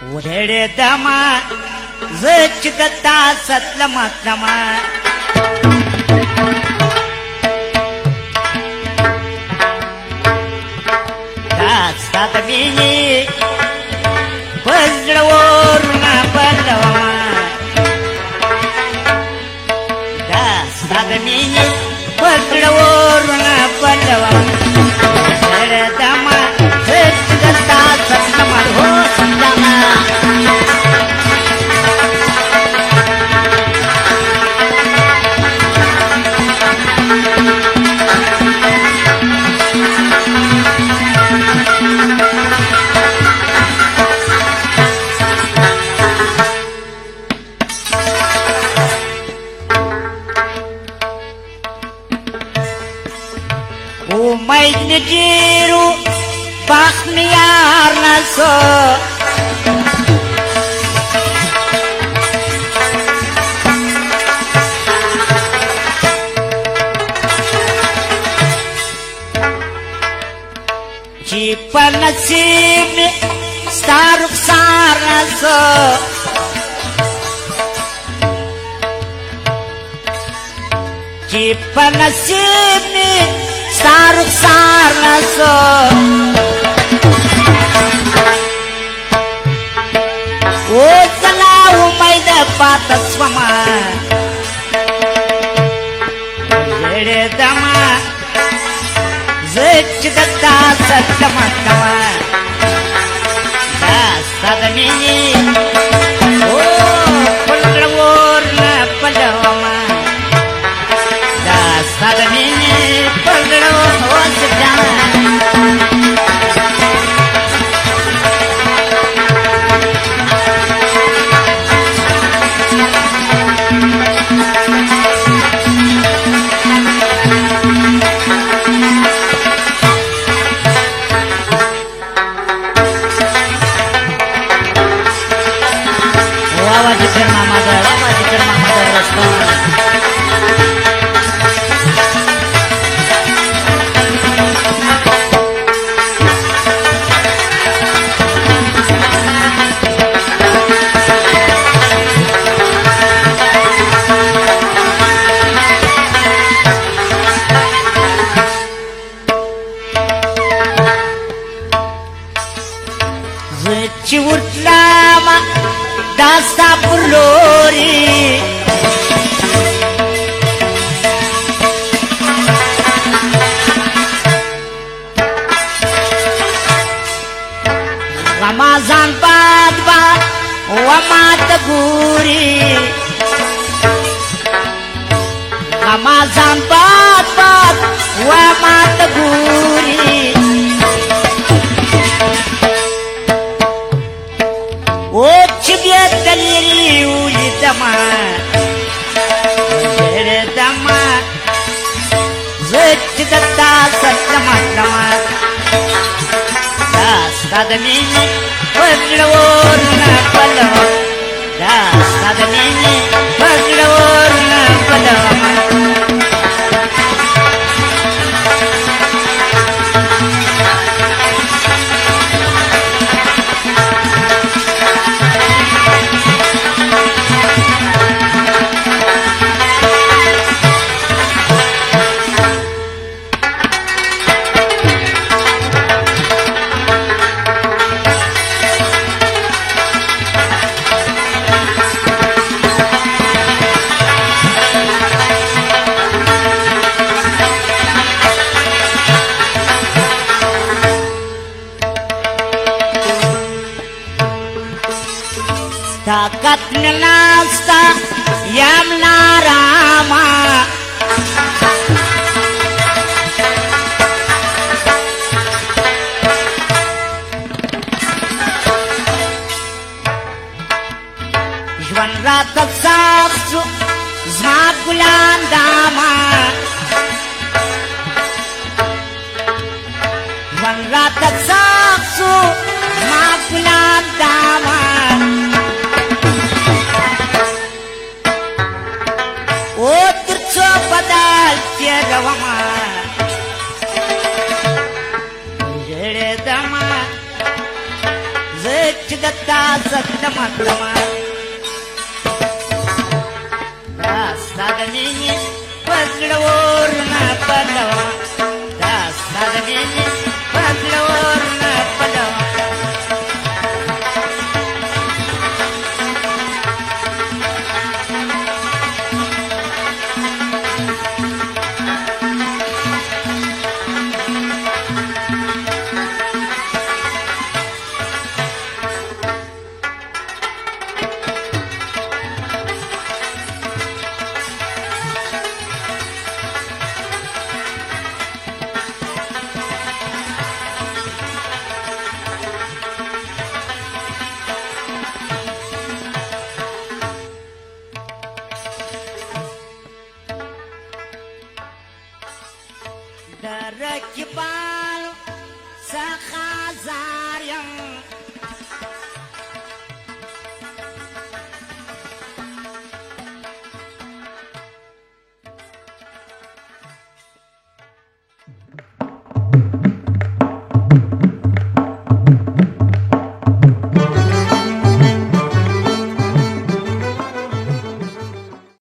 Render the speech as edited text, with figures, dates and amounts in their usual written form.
Udere dama zıçıkta satlamatlama Dastat beni Pazravurna pallava Dastat beni Pazravurna pallava Udere dama zıçıkta satlamatlama Umaydnijiru bakmiyar naso Cipa nasib staruk sar naso Cipa nasib Saruk sarnaso Utala umay dapat aswama Zere dama Zechidata satkamatama Dasadamini Oh Pulravor na palawama Dasadamini Wajibkan mama restoran Ciurtlama dasta purlori Ramazan badba wamat guri Ramazan badba wamat guri Тебе далили ули дома Зere дома Зачитата сатламатлама Дастадамини Пазлаворна палава Дастадамини Пазлаворна палава Takat nasta yam narama Jwan ratat saksu zmagulan dama Jwan ratat saksu zmagulan dama زچ دتا ستمتما راستادنی پزړور نه پدوا